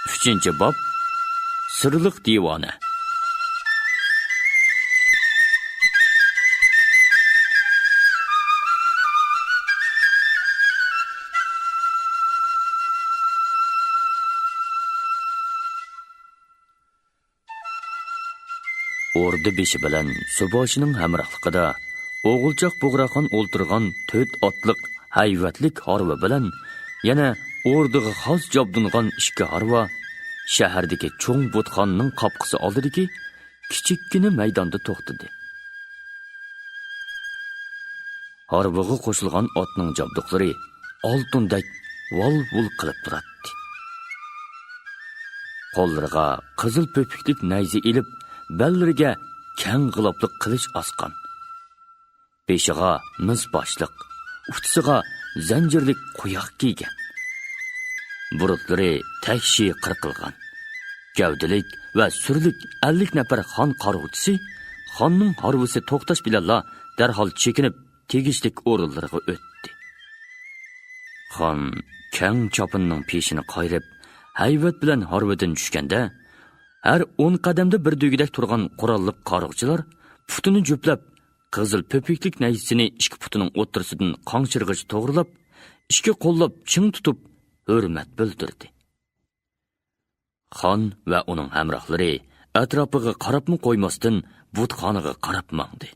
3 bob Sirliq divoni. Ordu beshi bilan Suboshining hamrohligida o'g'ilchoq Bug'raxon o'ltirgan 4 otliq hayvatlik harva bilan yana orduga xos jobdungan 2 harva shahardagi cho'ng butxonning qapqisi oldidagi kichikkina maydonda to'xtadi. Harvaga qo'shilgan otning jobduqlari oltindek vol-vul qilib turadi. Qo'llariga qizil po'piklik nayzi ilib, bellariga kang g'ilobli qilich osqan. Beshiga mis boshliq, uftisiga zanjirlik quyoq kiygan. Burutlari takshi qirqilgan. Gavdilik va surlik 50 nafar xon qarg'uvchisi xonning harvisi to'xtash bilanla darhol chekinib tegishlik o'rinlariga o'tdi. Xon kang chopinning peshini qayrib, hayvat bilan harvadan tushganda har 10 qadamda bir dögidek turgan qurolliq qarg'uvchilar putini juplab, qizil po'piklik nayzisini 2 putining o'ttirisidan qonchirg'ich to'g'rilab, 2 qo'llab ching tutib hurmat bildirdi. Xon va uning hamrohlari atrofiga qarabmi qo'ymasdan butxonaga qarab mangdi.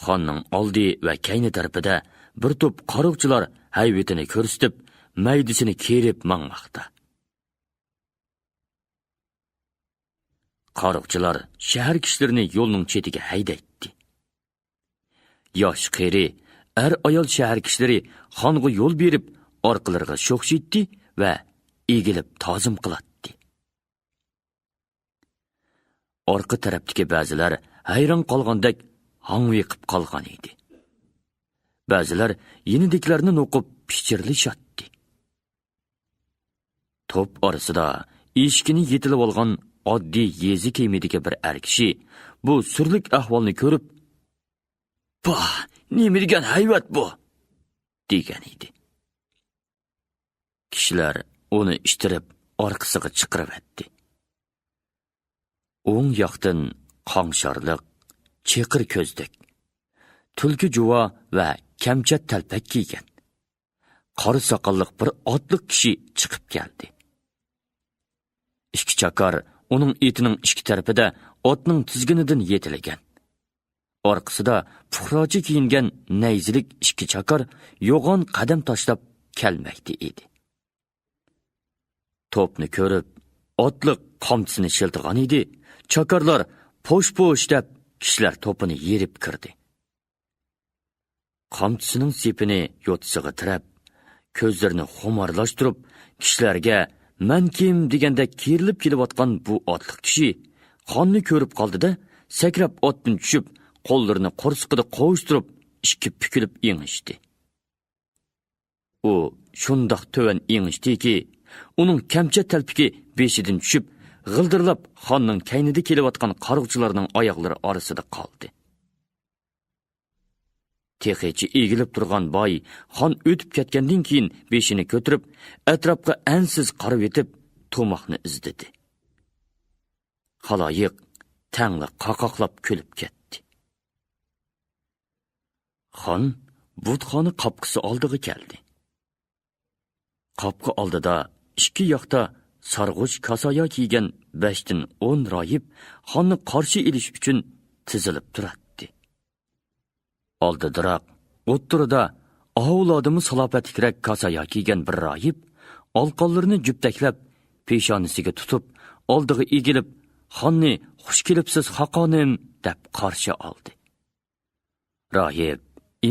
Xonning oldi va kayni tarafida bir to'p qarg'uvchilar hayvatini ko'rsatib, maydisini kerib mangmoqda. Qarg'uvchilar shahar kishilarini yo'lning chetiga haydaydi. Yosh qeri, ayol shahar kishilari xonga yo'l berib, orqalariga sho'xshitdi va egilib ta'zim qiladi. Orqa tarafdagi ba'zilar hayron qolgandek hangviqib qolgan edi. Ba'zilar yenidiklarini o'qib pichirlashadi. To'p orasida eshikini yetilib olgan oddiy yezi kiyimidagi bir kishi bu surlik ahvolni ko'rib, "Bah, nima degan hayvat bu?" degan edi. Kishilar uni ishtirib orqasiga chiqiribdi. O'ng yoqdan qonshorliq, cheqir ko'zdak, tulki juva va kamchat talpak kiygan qora soqolliq bir otliq kishi chiqib keldi. 2 chakar uning etining 2 tarafida otning tizginidan yetilagan. Orqasida puhrochi kiyingan nayzilik 2 chakar yo'g'on qadam tashlab kelmoqda edi. To'pni ko'rib, otliq qamchisini shiltirgan edi. Chakarlar po'sh-po'sh deb kishilar to'pini yerib kirdi. Qamchisining sepini yo'tisiga tirab, ko'zlarini xumarlashtirib, kishilarga "Men kim?" deganda kerilib kelayotgan bu otliq kishi xonni ko'rib qoldi-da, sakrab otdan tushib, qo'llarini qo'rsqida qovushtirib, ikki pukilib yengishdi. U shundoq to'van yengishdiki, uning kamcha talpiki beshidan tushib, g'ildirlab xonning kaynida kelayotgan qarg'uvchilarning oyoqlari orasida qoldi. Texichi egilib turgan boy xon o'tib ketgandan keyin beshini ko'tirib, atrofga ansiz qarab etib, to'moqni izdidi. Xaloyiq tangli qaqoqlab kulib ketdi. Xon butxona qapqisi oldiga keldi. Qapqi oldida 2 yoqda sarg'uch kasoya kiygan 5 dan 10 royib xonni qarshi elish uchun tizilib turadi. Oldiroq o'ttirida avlodimi salobatlikrak kasoya kiygan bir royib olqonlarini juptaklab peshonasiga tutib, oldiga egilib, xonni "Xush kelibsiz xaqonim" deb qarshi oldi. Royib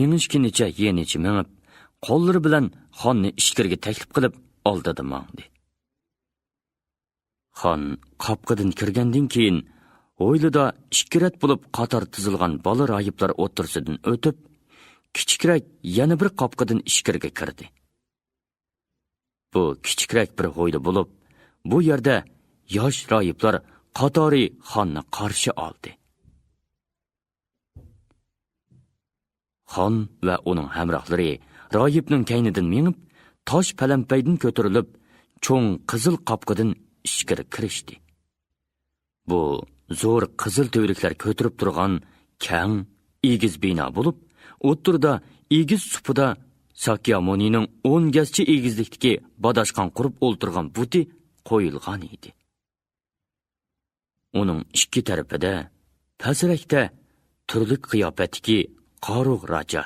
engishkinicha yenichi mengib, qo'llari bilan xonni ishkirga taklif qilib oldida mangdi. Xon qapqidan kirgandan keyin o'ylida 2 rat bo'lib qator tizilgan bola royiblar o'tirsidan o'tib, kichikroq yana bir qapqidan ishkirga kirdi. Bu kichikroq bir ho'yli bo'lib, bu yerda yosh royiblar qatori xonni qarshi oldi. Xon va uning hamrohlari royibning kaynidan mengib, tosh palampaydan ko'tarilib, cho'ng qizil qopqidan ichkari kirishdi. Bu zo'r qizil to'yliklar ko'tirib turgan kang, egiz bino bo'lib, o'ttirda egiz supida Sakyamonining 10 gazchi egizlikdagi badashqon qurib o'ltirgan buti qo'yilgan edi. Uning ikki tarafida pasrakda turli qiyofatdagi qoruq raja,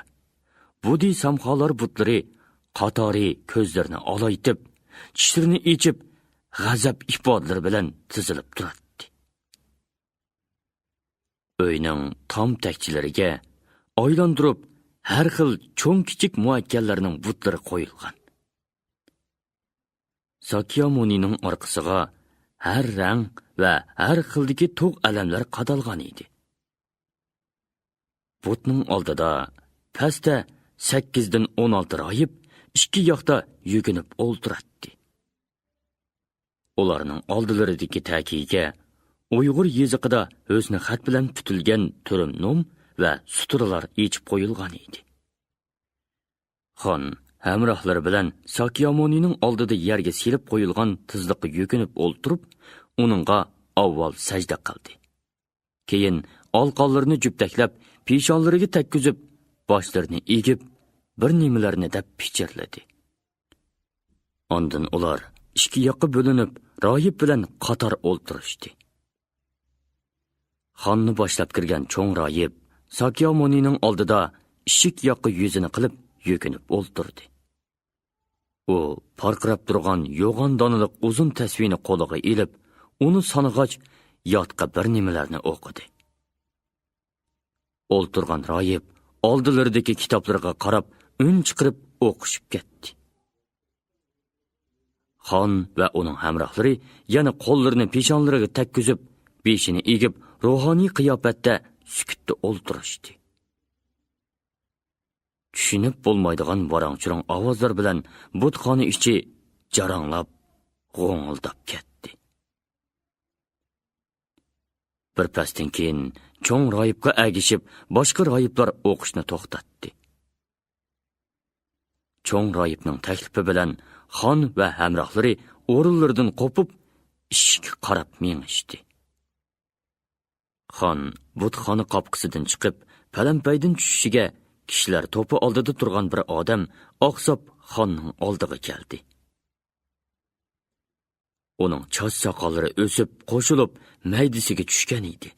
budi samxolar butlari qatori ko'zlarini olaytib, tishlarini ichib, g'azab ifodalari bilan tizilib turardi. Uyning tom takchilariga aylantirib har xil cho'ng kichik muakkallarning butlari qo'yilgan. Sakyamonining orqasiga har rang va har xildagi to'q alamlar qadalgan edi. Butning oldida pastda 8 dan 16 royib ikki yoqda yuginib o'ltiradi. Ularning oldilaridagi takiga Uyg'ur yoziqida o'zini xat bilan tutilgan turum nom va suturalar yechib qo'yilgan edi. Xon hamrohlari bilan Sakyamonining oldida yerga silib qo'yilgan tizliqqa yukinib o'ltirib, uningga avval sajda qildi. Keyin olqonlarini jubtaklab, peshonlariga takkuzib, boshlarini egib, bir nimalarni deb pichirladi. Ondan ular ikki yoqqa bo'linib, royib bilan qator o'ltirishdi. Xonni boshlab kirgan cho'ng royib Sakyamonining oldida ishik yoqqa yuzini qilib yukinib o'ltirdi. U parqirab turgan yo'g'on donaliq uzun tasvini qo'liga ilib, uni sanag'ach yotqa bir nimalarni o'qidi. O'ltirgan royib oldilaridagi kitoblarga qarab, un chiqarib o'qishib ketdi. Xon va uning hamrohlari yana qo'llarini peshonlariga takkuzib, beshini egib, ruhoniy qiyofatda sukutda o'ltirishdi. Tushunib bo'lmaydigan varang-churang ovozlar bilan butxona ichi jaranglab, g'o'ng'ildab ketdi. Bir pasdan keyin cho'ng royibga agishib, boshqa royiblar o'qishni to'xtatdi. Cho'ng royibning taklifi bilan xon va hamrohlari o'rinlaridan qo'pib, ishga qarab mengishdi. Xon butxona qopqisidan chiqib, palampaydan tushishiga kishilar to'pi oldida turgan bir odam oqsab xonning oldiga keldi. Uning choch soqollari o'sib, qo'shilib, maydisiga tushgan edi.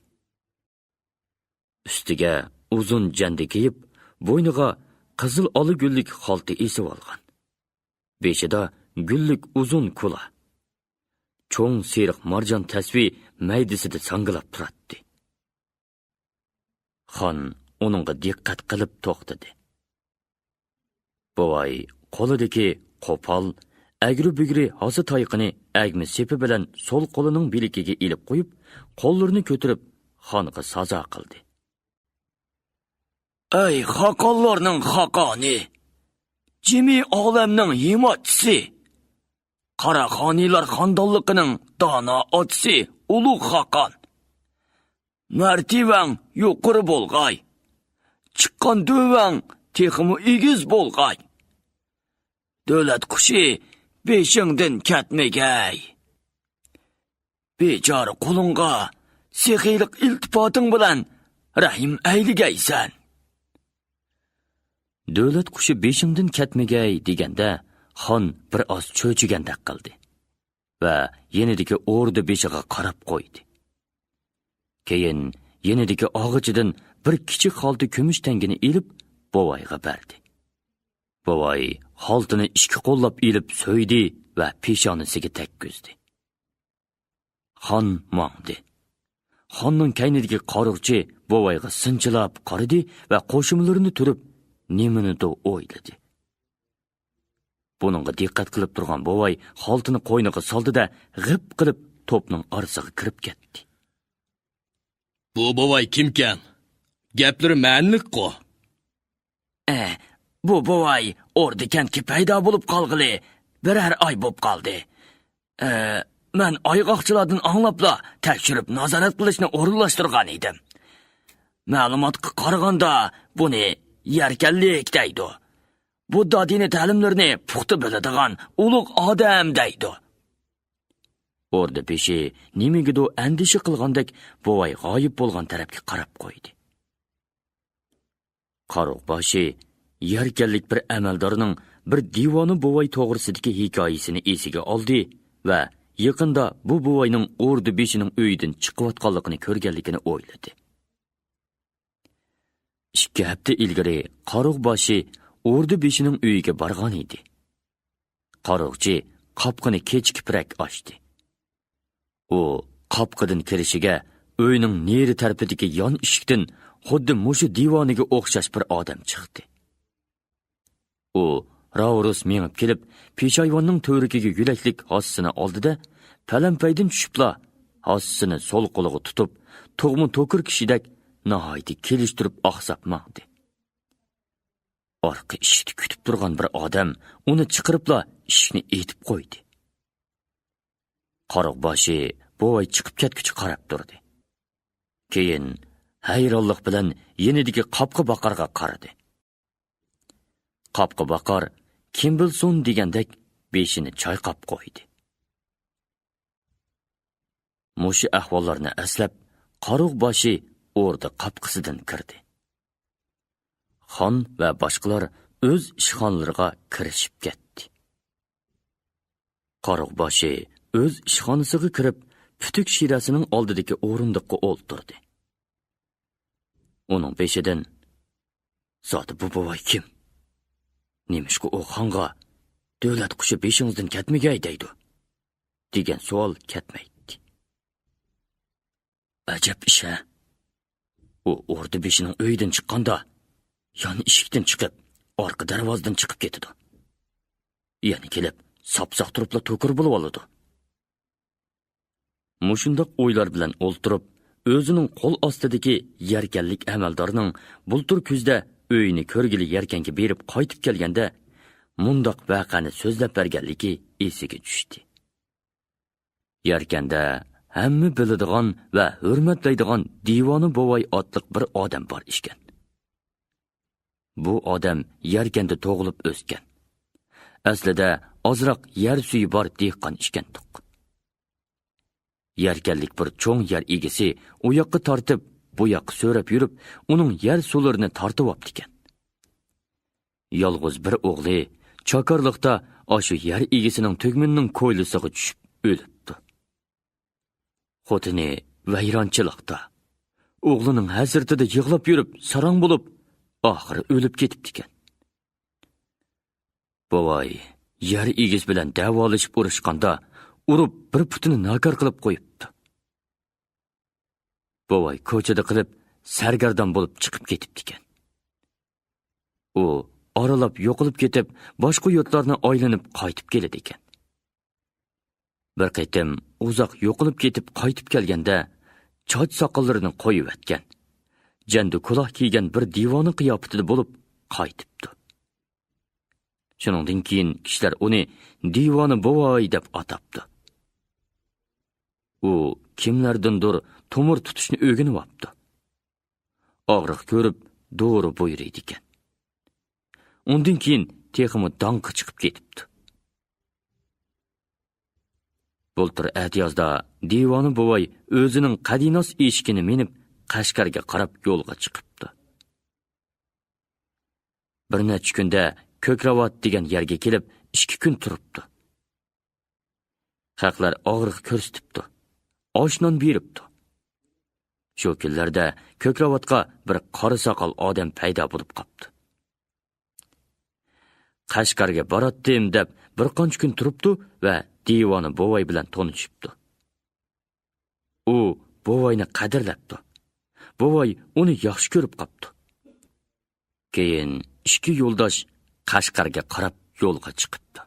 Ustiga uzun janda kiyib, bo'yniga qizil oli gullik xolti esib olgan. Beshida gullik uzun kula. Cho'ng seriq marjon tasvi maydisida sangilab turadi. Xon uningga diqqat qilib to'xtadi. Bovay qo'lidagi qo'pol, agri-bugri hosi toyqini agmi sepi bilan so'l qo'lining bilikiga ilib qo'yib, qo'llarini ko'tarib xonga sazo qildi. Ey xaqonlarning xaqoni! Jimi olamning himoyachisi! Qaraxoniylar xondonligining dono otisi ulug' xaqon! Martivang yuqori bo'lg'ay. Chiqqan duvang texmi egiz bo'lg'ay. Davlat qushi beshingdan ketmagay. Bechora qulunga sexiylik iltifoting bilan rahim ayligaysan. Davlat qushi beshingdan ketmagay deganda xon bir oz cho'chigandek qildi va yenidagi o'rda beshiga qarab qo'ydi. Keyin yenidagi og'ichidan bir kichik xolti kumush tangini ilib bovayga berdi. Bovay xoltini ikki qo'llab ilib so'ydi va peshonasiga takkuzdi. Xon mongdi. Xonning kaynidagi qoruqchi bovayga sinchilab qaradi va qo'shimlarini turib nimanidir o'yladi. Buningga diqqat qilib turgan bovay xoltini qo'yniga soldi-da, g'ib qilib to'pning orasiga kirib ketdi. Bu bovay kimkan? Gaplari ma'nilik-ku. Bu bovay o'rdikantki paydo bo'lib qolg'ili birar oy bo'lib qoldi. Men oyg'oqchilardan anglabla tekshirib nazorat qilishni o'rinlashtirgan edim. Ma'lumotga qaraganda buni yarkanlik deydi. Budda dini ta'limlarini puxta biladigan ulug' odam deydi. Orda beshi nimigido andishi qilgandek buvay g'oyib bo'lgan tarafga qarab qo'ydi. Qaroqboshi yarkanlik bir amaldorning bir divoni buvay to'g'risidagi hikoyasini esiga oldi va yaqinda bu buvayning Orda beshining uyidan chiqayotganligini ko'rganligini o'yladi. 2 hafta ilgari Qaroqboshi Orda beshining uyiga borgan edi. Qaroqchi qapqini kechkipirak ochdi. U qapqidan kirishiga uyning neri tarafidagi yon eshikdan xuddi mushu divoniga o'xshash bir odam chiqdi. U Raurus mengib kelib, peshayvonning to'rikiga yulaklik hossini oldida, palampaydan tushibla hossini so'l qo'liga tutib, tug'mi to'kir kishidak nihoyatda kelishtirib oqsab maqdi. Orqa eshikda kutib turgan bir odam uni chiqiribla eshikni etib qo'ydi. Qaroqboshi buvay chiqib ketguchi qarab turdi. Keyin hayronlik bilan yenidagi qapqa baqarga qaradi. Qapqa baqar kim bilsin degandek beshini chayqab qo'ydi. Mushu ahvollarni aslab Qaroqboshi Orda qapqisidan kirdi. Xon va boshqalar o'z ishxonalariga kirishib ketdi. Qaroqboshi o'z ishxonasiga kirib, putuk shirasining oldidagi o'rindiqqa o'ltirdi. Uning beshidan "Zoti bu buvay kim? Nemishqa u xonga davlat qushi beshingizdan ketmagay deydi?" degan savol ketmaydi. Ajab ish. U Orda beshining uyidan chiqqanda yon eshikdan chiqib, orqa darvozadan chiqib ketdi. Yani kelib, sapsaq turibla to'kir bo'lib oladi. Mushundoq o'ylar bilan o'ltirib, o'zining qo'l ostidagi yarkanlik amaldorining bultur kuzda uyini ko'rgili yarkanga berib qaytib kelganda, mundoq vaqani so'zlab berganligi esiga tushdi. Yarkanda hamma biladigan va hurmatlaydigan divoni buvay otliq bir odam bor ekan. Bu odam yarkanda tug'ilib o'sgan. Aslida ozroq yer suyi bor dehqon ekandiq. Yarkanlik bir cho'ng yer egisi u yoqqa tortib, bu yoqqa so'rab yurib, uning yer suvlarini tortib olibdi ekan. Yolg'iz bir o'g'li chokarliqda oshu yer egisining tugminning ko'ylisiga tushib o'libdi. Xotini vayronchilikda, o'g'lining hasratida yig'lab yurib, sarang bo'lib, oxiri o'lib ketibdi ekan. Buvay yer egis bilan davolashib urushganda urib bir putini nakar qilib qo'yibdi. Buvay ko'chada qilib sargardon bo'lib chiqib ketibdi ekan. U oralab yo'qolib ketib, boshqa yurtlarni aylanib qaytib keladi ekan. Bir qaytim uzoq yo'qolib ketib qaytib kelganda choch soqollarini qo'yib atgan. Jandu quloq kiygan bir divoni qiyofatida bo'lib qaytibdi. Shuningdan keyin kishilar uni divoni buvay deb atabdi. U kimlardandir tomir tutishni o'rganib olibdi. Og'riq ko'rib, dori buyuraydi ekan. Undan keyin texmi danqi chiqib ketibdi. Bultur atiyozda divoni buvay o'zining qadinos eshigini minib Qashqarga qarab yo'lga chiqibdi. Bir necha kunda Ko'kravat degan yerga kelib 2 kun turibdi. Haqlar og'riq ko'rsatibdi. Oshnon beribdi. Shu kunlarda Ko'kravatga bir qora soqol odam paydo bo'lib qopti. Qashqarga boratdim deb bir qancha kun turibdi va divoni buvay bilan tanishibdi. U buvayni qadrlabdi. Buvay uni yaxshi ko'rib qopti. Keyin 2 yo'ldosh Qashqarga qarab yo'lga chiqibdi.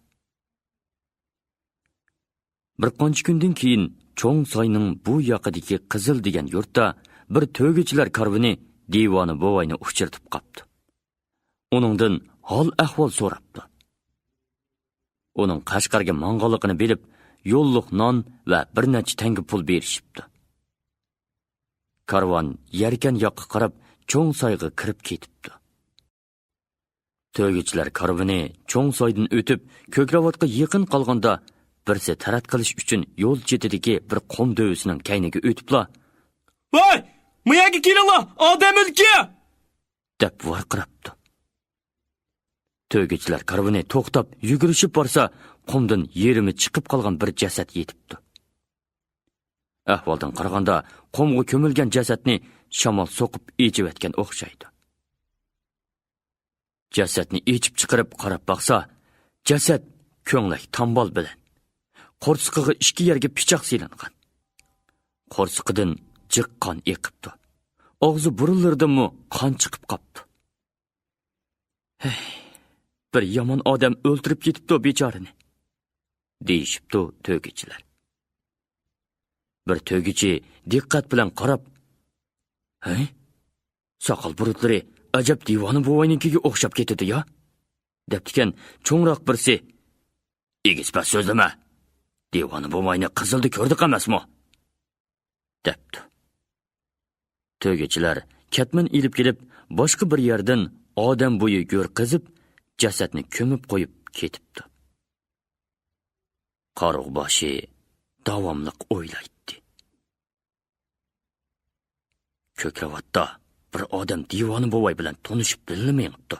Bir qancha kundan keyin Cho'ng soyning bu yoqidagi Qizil degan yurtda bir to'gichilar karvoni divoni buvayni uchirtib qopti. Uningdan hol ahvol so'rabdi. Uning Qashqarga mong'olligini bilib, yo'lliq non va bir necha tanga pul berishibdi. Karvon yarkan yoqqa qarab Cho'ng soyga kirib ketibdi. To'gichilar karvoni Cho'ng soydan o'tib Ko'kravatga yaqin qolganda birsi tarat qilish uchun yo'l chetidagi bir qom dövisining kayniga o'tibla, Voy, bu yerga kelinglar, odam o'lki! deb varqirabdi. To'ygichilar karvoni to'xtab yugurishib borsa, qumdan yerimi chiqib qolgan bir jasad yetibdi. Ahvoldan qaraganda qumga ko'milgan jasadni shamol so'qib echib etgan o'xshaydi. Jasadni echib chiqarib qarab baqsa, jasad ko'nglak tambol bilan qo'rsiqiga ikki yerga pichoq silingan. Qo'rsiqidan jiq qon eqibdi. Og'zi burunlaridanmi qon chiqib qopti. Bir yomon odam o'ltirib ketibdi bechorani, deyishibdi to'ygichilar. Bir to'ygichi diqqat bilan qarab, soqol burutlari ajab divoni buvaynikiga o'xshab ketadi-ya, debdikan cho'ngroq birsi, "Egispas so'zlama. Divoni buvayni qizildi ko'rdik emasmi?" debdi. To'ygichilar katman ilib kelib, boshqa bir yerdan odam bo'yi go'r qizib, jasadni ko'mib qo'yib ketibdi. Qarug'boshi davomliq o'ylaydi. Ko'kravatda bir odam divoni buvay bilan tanishib bilmayapti.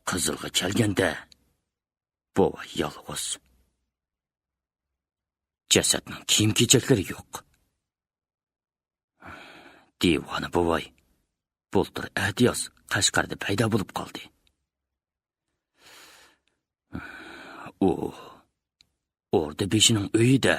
Qizilga kelganda buvay yolg'iz. Jasadning kiyim-kechaklari yo'q. Divoni buvay bultur atiyos Qashqarda paydo bo'lib qoldi. U o'rda beshining uyida.